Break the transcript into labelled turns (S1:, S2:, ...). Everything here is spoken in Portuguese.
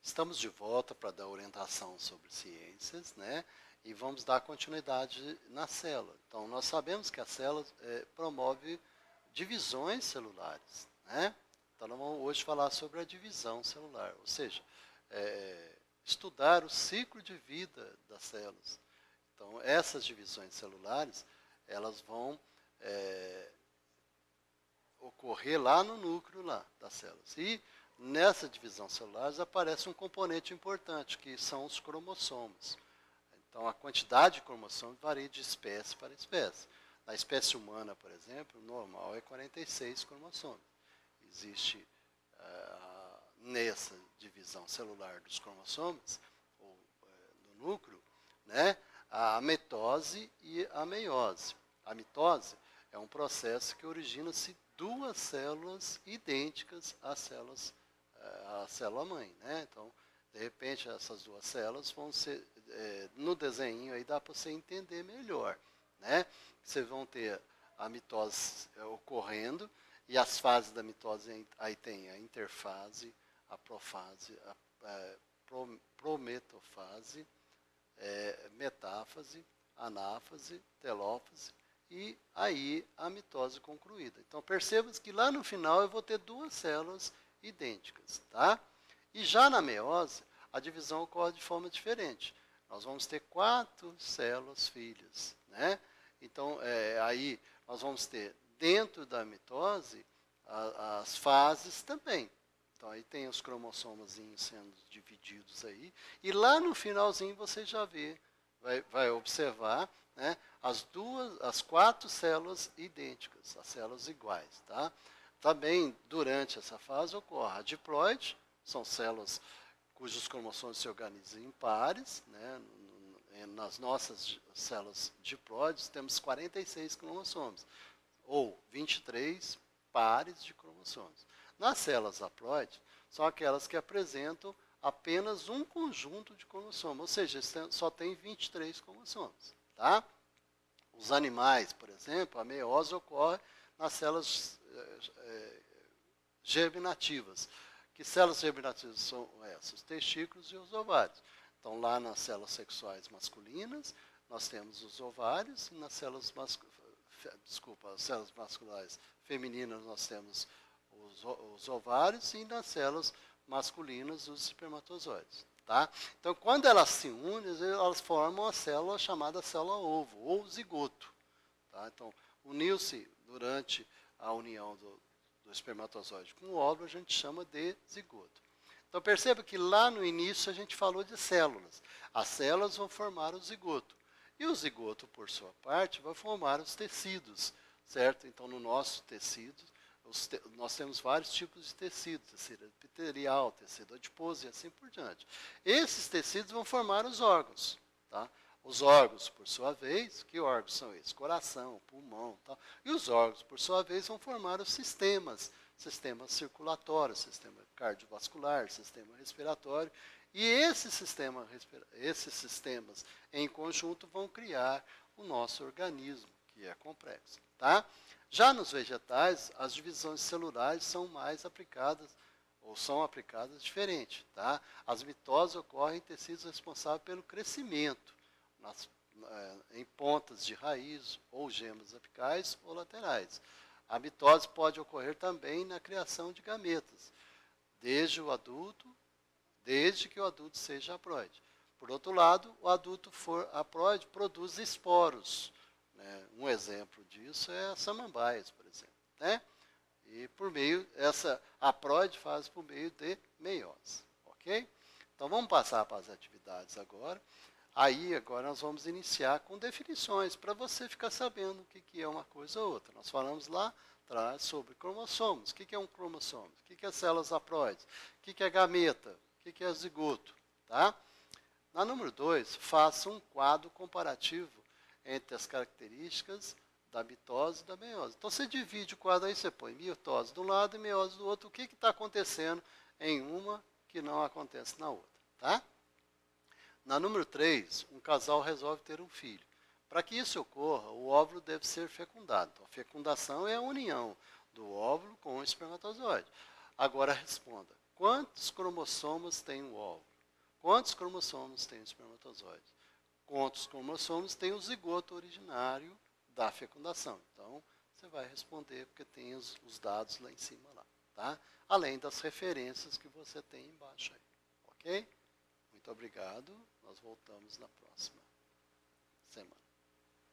S1: Estamos de volta para dar orientação sobre ciências, né? E vamos dar continuidade na célula. Então, nós sabemos que a célula promove divisões celulares, né? Então, nós vamos hoje falar sobre a divisão celular, ou seja, estudar o ciclo de vida das células. Então, essas divisões celulares, elas vão ocorrer lá no núcleo das células. E nessa divisão celular aparece um componente importante, que são os cromossomos. Então, a quantidade de cromossomos varia de espécie para espécie. Na espécie humana, por exemplo, o normal é 46 cromossomos. Existe nessa divisão celular dos cromossomos, ou no núcleo, né, a mitose e a meiose. A mitose é um processo que origina-se duas células idênticas às células, à célula-mãe, né? Então, de repente, essas duas células vão ser, no desenho aí dá para você entender melhor, né? Vocês vão ter a mitose ocorrendo, e as fases da mitose, aí tem a interfase, a profase, a prometofase, metáfase, anáfase, telófase, e aí a mitose concluída. Então perceba que lá no final eu vou ter duas células idênticas, tá? E já na meiose, a divisão ocorre de forma diferente. Nós vamos ter 4 células filhas, né? Então aí nós vamos ter dentro da mitose as fases também. Então aí tem os cromossomozinhos sendo divididos aí, e lá no finalzinho você já vê, vai observar, né, as 4 células idênticas, as células iguais, tá? Também durante essa fase ocorre a diploide, são células cujos cromossomos se organizam em pares, né? Nas nossas células diploides temos 46 cromossomos, ou 23 pares de cromossomos. Nas células haploides, são aquelas que apresentam apenas um conjunto de cromossomos, ou seja, só tem 23 cromossomos, tá? Os animais, por exemplo, a meiose ocorre nas células germinativas. Que células germinativas são essas? Os testículos e os ovários. Então, lá nas células sexuais masculinas, nós temos os ovários, e nas células as células masculinas femininas nós temos os ovários, e nas células masculinas os espermatozoides. Tá? Então, quando elas se unem, elas formam uma célula chamada célula-ovo, ou zigoto. Tá? Então, uniu-se durante a união do espermatozoide com o óvulo, a gente chama de zigoto. Então, perceba que lá no início a gente falou de células. As células vão formar o zigoto. E o zigoto, por sua parte, vai formar os tecidos, certo? Então, no nosso tecido, nós temos vários tipos de tecido, tecido epitelial, tecido adiposo e assim por diante. Esses tecidos vão formar os órgãos, tá? Os órgãos, por sua vez, que órgãos são esses? Coração, pulmão, tal. E os órgãos, por sua vez, vão formar os sistemas, sistema circulatório, sistema cardiovascular, sistema respiratório. E esses sistemas em conjunto vão criar o nosso organismo, que é complexo, tá? Já nos vegetais, as divisões celulares são mais aplicadas, ou são aplicadas diferente, tá? As mitoses ocorrem em tecidos responsáveis pelo crescimento, em pontas de raiz, ou gemas apicais ou laterais. A mitose pode ocorrer também na criação de gametas, desde que o adulto seja haploide. Por outro lado, o adulto haploide produz esporos. Né? Um exemplo disso é a samambaias, por exemplo. Né? E essa haploide faz por meio de meiose. Ok? Então vamos passar para as atividades agora. Aí agora nós vamos iniciar com definições, para você ficar sabendo o que é uma coisa ou outra. Nós falamos lá atrás sobre cromossomos. O que é um cromossomo? O que é células haploides? O que é gameta? O que é zigoto? Tá? Na número 2, faça um quadro comparativo entre as características da mitose e da meiose. Então você divide o quadro aí, você põe mitose de um lado e meiose do outro. O que está acontecendo em uma que não acontece na outra? Tá? Na número 3, um casal resolve ter um filho. Para que isso ocorra, o óvulo deve ser fecundado. Então, a fecundação é a união do óvulo com o espermatozoide. Agora responda, quantos cromossomos tem o óvulo? Quantos cromossomos tem o espermatozoide? Quantos cromossomos tem o zigoto originário da fecundação? Então, você vai responder porque tem os dados lá em cima lá, tá? Além das referências que você tem embaixo aí, ok? Muito obrigado, nós voltamos na próxima semana.